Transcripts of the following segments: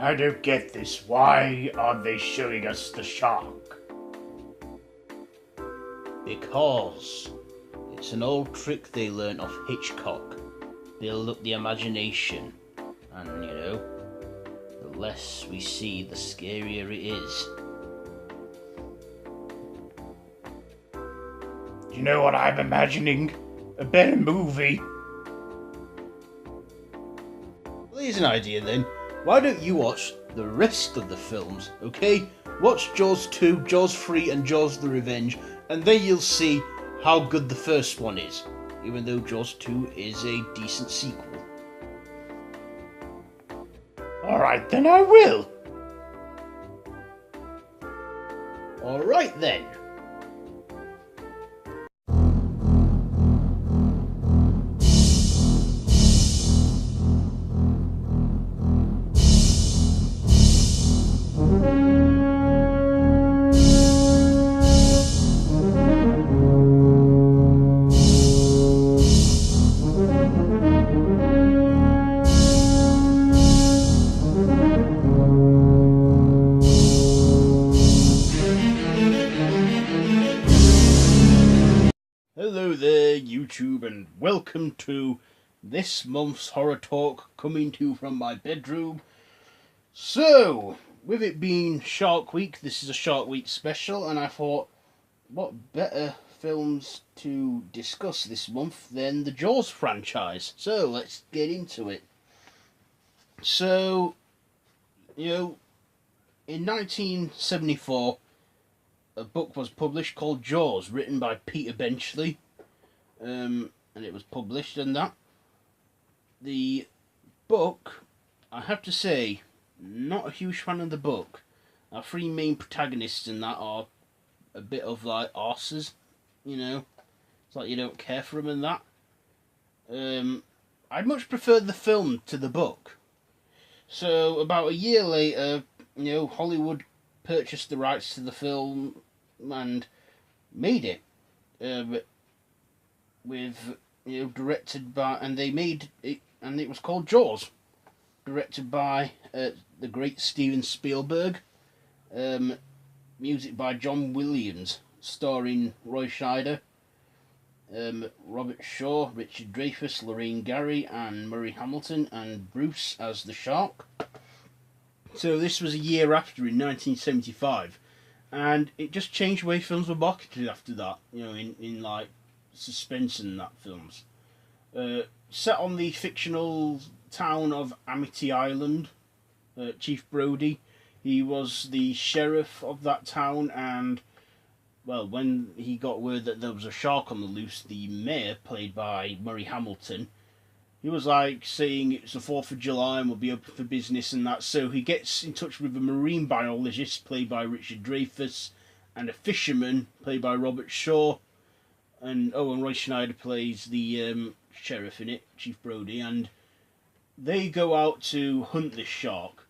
I don't get this. Why are they showing us the shark? Because it's an old trick they learnt off Hitchcock. Build up the imagination, and the less we see, the scarier it is. Do you know what I'm imagining? A better movie. Well, here's an idea then. Why don't you watch the rest of the films, okay? Watch Jaws 2, Jaws 3 and Jaws the Revenge, and then you'll see how good the first one is, even though Jaws 2 is a decent sequel. Alright, then I will. Alright then. Hello there, YouTube, and welcome to this month's horror talk, coming to you from my bedroom. So, with it being Shark Week, this is a Shark Week special, and I thought, what better films to discuss this month than the Jaws franchise? So, let's get into it. So, in 1974, a book was published called Jaws, written by Peter Benchley, and it was published. And that the book, I have to say, not a huge fan of the book. Our three main protagonists in that are a bit of like arses, it's like you don't care for them and that. I'd much prefer the film to the book. So about a year later, Hollywood purchased the rights to the film and made it, with directed by, and they made it, and it was called Jaws, directed by the great Steven Spielberg, music by John Williams, starring Roy Scheider, Robert Shaw, Richard Dreyfuss, Lorraine Gary, and Murray Hamilton, and Bruce as the shark. So this was a year after, in 1975, and it just changed the way films were marketed after that, in like suspense and that films. Set on the fictional town of Amity Island, Chief Brody, he was the sheriff of that town, and, well, when he got word that there was a shark on the loose, the mayor, played by Murray Hamilton, he was like saying it's the 4th of July and we'll be open for business and that. So he gets in touch with a marine biologist played by Richard Dreyfuss and a fisherman played by Robert Shaw. And Roy Schneider plays the sheriff in it, Chief Brody. And they go out to hunt this shark.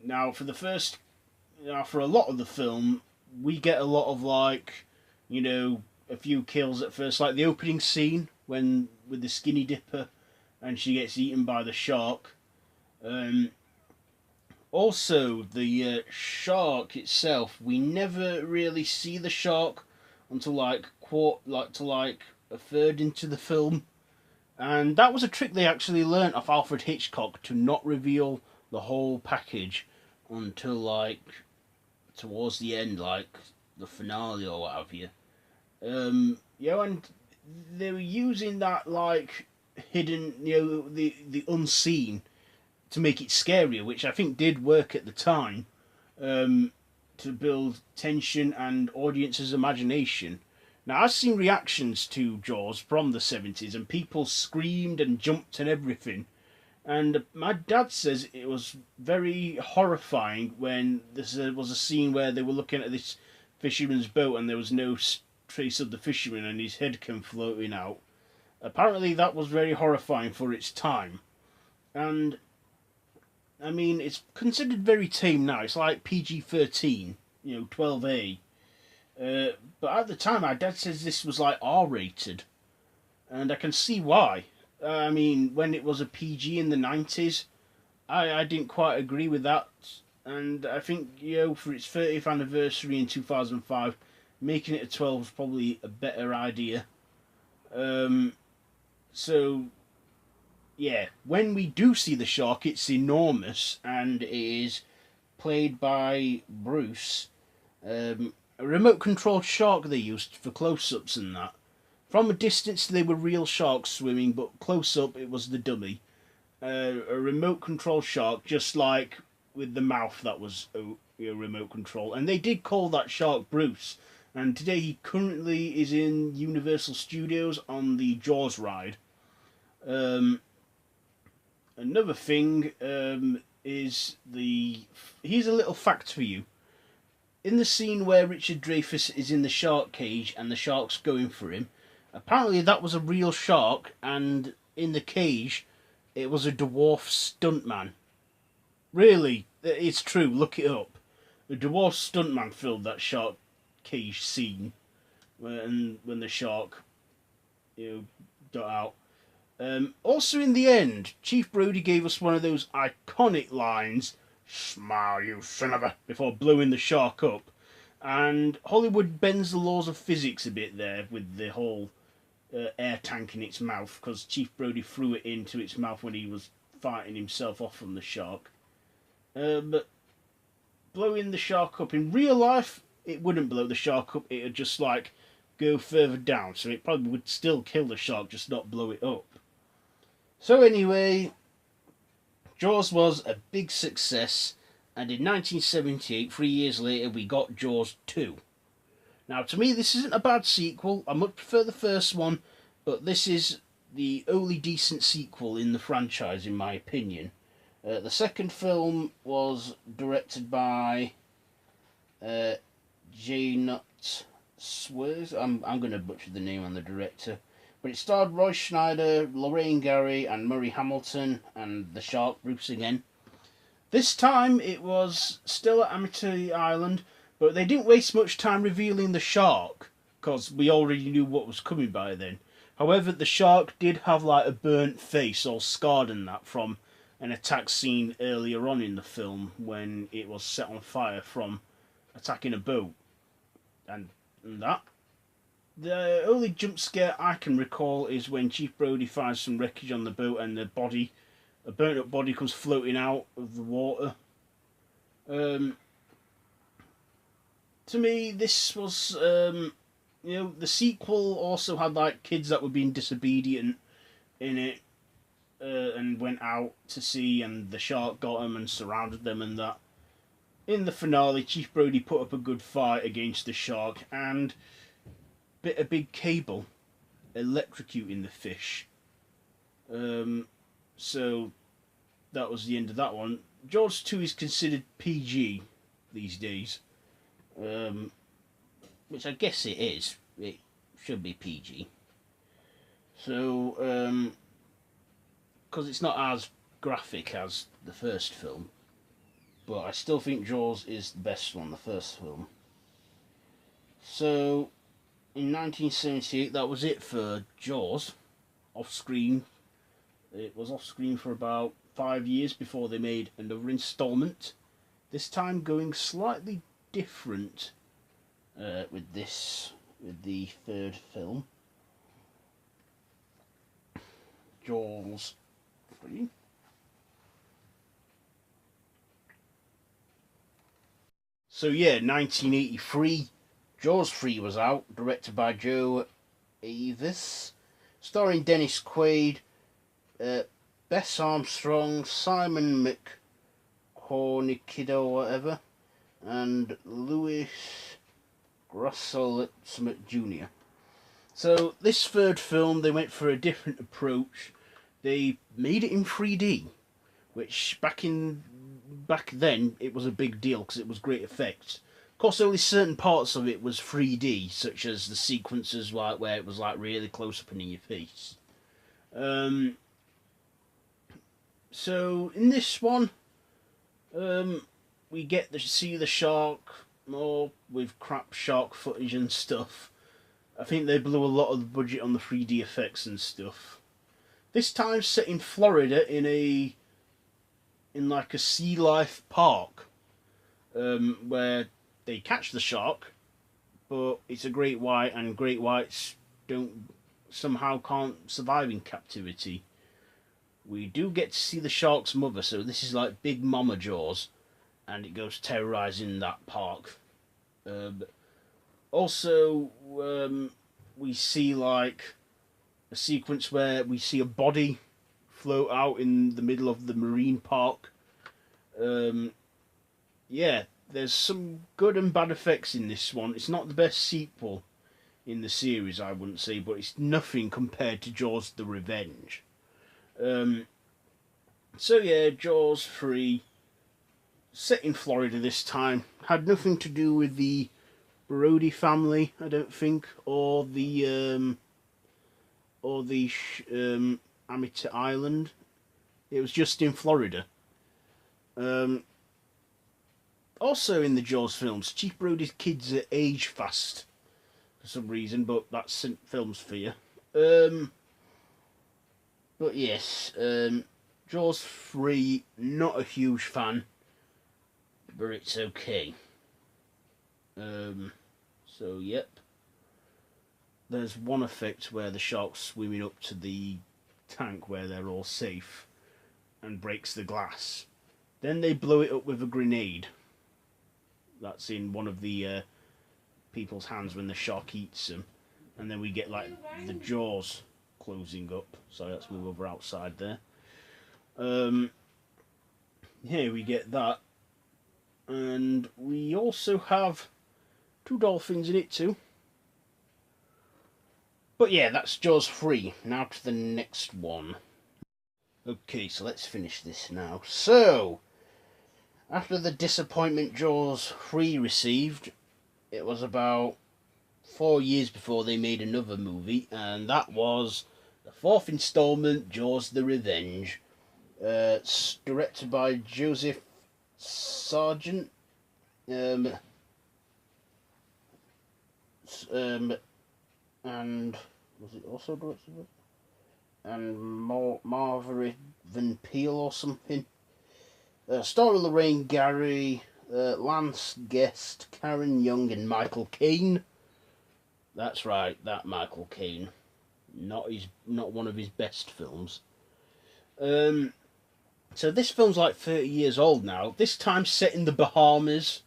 Now, for a lot of the film, we get a lot of a few kills at first. Like the opening scene with the skinny dipper, and she gets eaten by the shark. Also, the shark itself, we never really see the shark until a third into the film. And that was a trick they actually learnt off Alfred Hitchcock, to not reveal the whole package until towards the end, the finale or what have you. And they were using that hidden, the unseen, to make it scarier, which I think did work at the time, to build tension and audience's imagination. Now, I've seen reactions to Jaws from the 70s, and people screamed and jumped and everything. And my dad says it was very horrifying when there was a scene where they were looking at this fisherman's boat and there was no trace of the fisherman and his head came floating out. Apparently that was very horrifying for its time. And, I mean, it's considered very tame now. It's like PG-13, 12A. But at the time, my dad says this was like R-rated. And I can see why. I mean, when it was a PG in the 90s, I didn't quite agree with that, and I think, for its 30th anniversary in 2005, making it a 12 is probably a better idea. Um, so yeah, when we do see the shark, it's enormous, and it is played by Bruce. A remote controlled shark they used for close ups and that. From a distance, they were real sharks swimming, but close up, it was the dummy. A remote control shark, just like with the mouth that was remote control. And they did call that shark Bruce. And today he currently is in Universal Studios on the Jaws ride. Um, Another thing is here's a little fact for you. In the scene where Richard Dreyfuss is in the shark cage and the shark's going for him, apparently that was a real shark, and in the cage it was a dwarf stuntman. Really, it's true. Look it up. The dwarf stuntman filmed that shark cage scene when the shark, got out. Also, in the end, Chief Brody gave us one of those iconic lines, "Smile, you son of a," before blowing the shark up. And Hollywood bends the laws of physics a bit there with the whole air tank in its mouth, because Chief Brody threw it into its mouth when he was fighting himself off from the shark. But blowing the shark up in real life, it wouldn't blow the shark up. It would just go further down, so it probably would still kill the shark, just not blow it up. So anyway, Jaws was a big success, and in 1978, 3 years later, we got Jaws 2. Now, to me, this isn't a bad sequel. I much prefer the first one, but this is the only decent sequel in the franchise, in my opinion. The second film was directed by J-Nut Swears. I'm going to butcher the name on the director. But it starred Roy Schneider, Lorraine Gary, and Murray Hamilton, and the shark, Bruce again. This time it was still at Amity Island, but they didn't waste much time revealing the shark, because we already knew what was coming by then. However, the shark did have a burnt face, all scarred and that, from an attack scene earlier on in the film when it was set on fire from attacking a boat. And that. The only jump scare I can recall is when Chief Brody finds some wreckage on the boat and a burnt up body comes floating out of the water. To me, this was, the sequel also had kids that were being disobedient in it, and went out to sea, and the shark got them and surrounded them and that. In the finale, Chief Brody put up a good fight against the shark and bit a big cable, electrocuting the fish. So that was the end of that one. Jaws 2 is considered PG these days, which I guess it is. It should be PG. So, because it's not as graphic as the first film, but I still think Jaws is the best one, the first film. So, in 1978, that was it for Jaws. Off screen. It was off screen for about 5 years before they made another installment. This time going slightly different with the third film. Jaws 3. So yeah, 1983. Jaws 3 was out, directed by Joe Avis, starring Dennis Quaid, Bess Armstrong, Simon McCormick or whatever, and Louis Grossel Jr. So this third film, they went for a different approach. They made it in 3D, which back then it was a big deal because it was great effects. Of course, only certain parts of it was 3D, such as the sequences where it was really close up and in your face. So in this one, we get to see the shark more with crap shark footage and stuff. I think they blew a lot of the budget on the 3D effects and stuff. This time set in Florida in a in like a sea life park, where they catch the shark, but it's a great white, and great whites can't survive in captivity. We do get to see the shark's mother, so this is like Big Mama Jaws, and it goes terrorising that park. Also, we see like a sequence where we see a body float out in the middle of the marine park. Yeah, there's some good and bad effects in this one. It's not the best sequel in the series, I wouldn't say, but it's nothing compared to Jaws the Revenge. So yeah, Jaws 3, set in Florida this time, had nothing to do with the Brody family, I don't think, or the Amity Island. It was just in Florida. Also in the Jaws films, Chief Brody's kids age fast for some reason, but that's film's fear. But yes, Jaws 3, not a huge fan, but it's okay. So yep. There's one effect where the shark's swimming up to the tank where they're all safe and breaks the glass. Then they blow it up with a grenade. That's in one of the people's hands when the shark eats them. And then we get like the jaws closing up. So let's move over outside there. Here we get that. And we also have 2 dolphins in it too. But yeah, that's Jaws 3. Now to the next one. Okay, so let's finish this now. So, after the disappointment Jaws 3 received, it was about 4 years before they made another movie, and that was the 4th installment, Jaws the Revenge. Directed by Joseph Sargent. And was it also directed by? And Marvin Van Peel or something. Starring Lorraine Gary, Lance Guest, Karen Young, and Michael Caine. That's right, that Michael Caine. Not one of his best films. So this film's like 30 years old now. This time set in the Bahamas.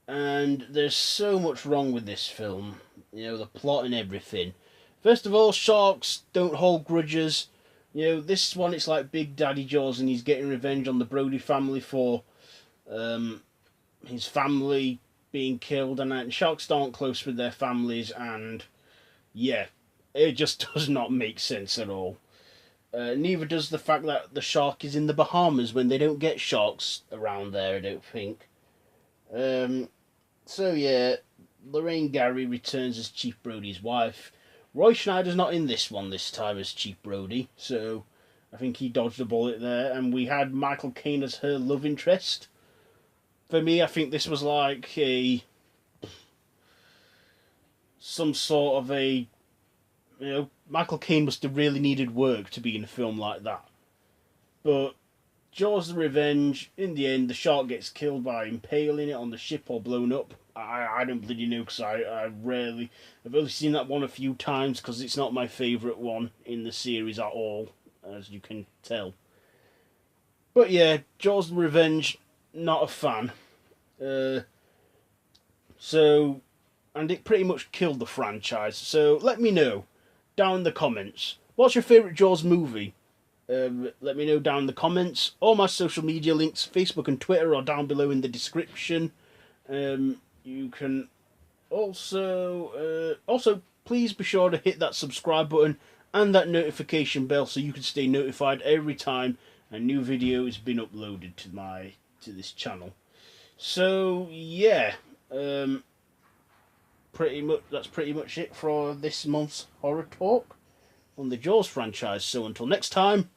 And there's so much wrong with this film. You know, the plot and everything. First of all, sharks don't hold grudges. You know, this one, it's like Big Daddy Jaws, and he's getting revenge on the Brody family for his family being killed. And sharks aren't close with their families, and yeah, it just does not make sense at all. Neither does the fact that the shark is in the Bahamas when they don't get sharks around there, I don't think. So yeah, Lorraine Gary returns as Chief Brody's wife. Roy Schneider's not in this one this time as Chief Brody, so I think he dodged a bullet there. And we had Michael Caine as her love interest. For me, I think this was like some sort of a, you know, Michael Caine must have really needed work to be in a film like that. But Jaws the Revenge, in the end, the shark gets killed by impaling it on the ship or blown up. I don't bloody know, because I've only seen that one a few times, because it's not my favourite one in the series at all, as you can tell. But yeah, Jaws the Revenge, not a fan. And it pretty much killed the franchise. So let me know down in the comments, what's your favourite Jaws movie? Let me know down in the comments. All my social media links, Facebook and Twitter, are down below in the description. You can also please be sure to hit that subscribe button and that notification bell so you can stay notified every time a new video has been uploaded to this channel. So yeah, that's pretty much it for this month's horror talk on the Jaws franchise. So until next time,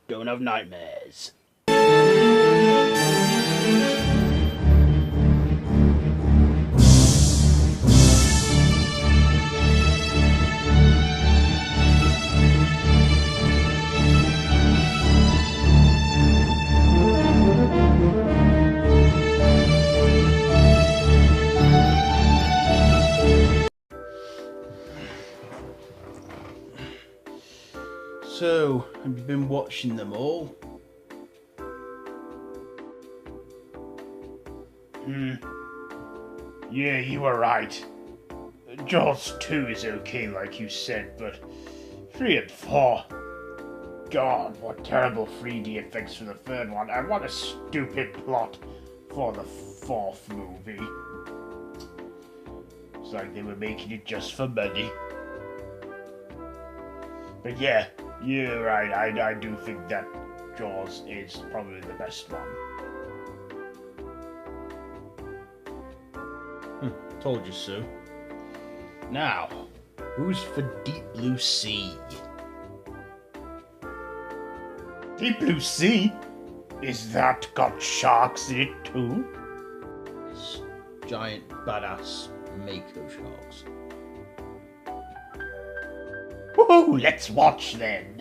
don't have nightmares. Have you been watching them all? Yeah, you were right. Jaws 2 is okay, like you said, but 3 and 4. God, what terrible 3D effects for the third one, and what a stupid plot for the fourth movie. It's like they were making it just for money. But yeah, you're right, I do think that Jaws is probably the best one. Told you so. Now, who's for Deep Blue Sea? Deep Blue Sea? Is that got sharks in it too? It's giant badass mako sharks. Woohoo! Let's watch then!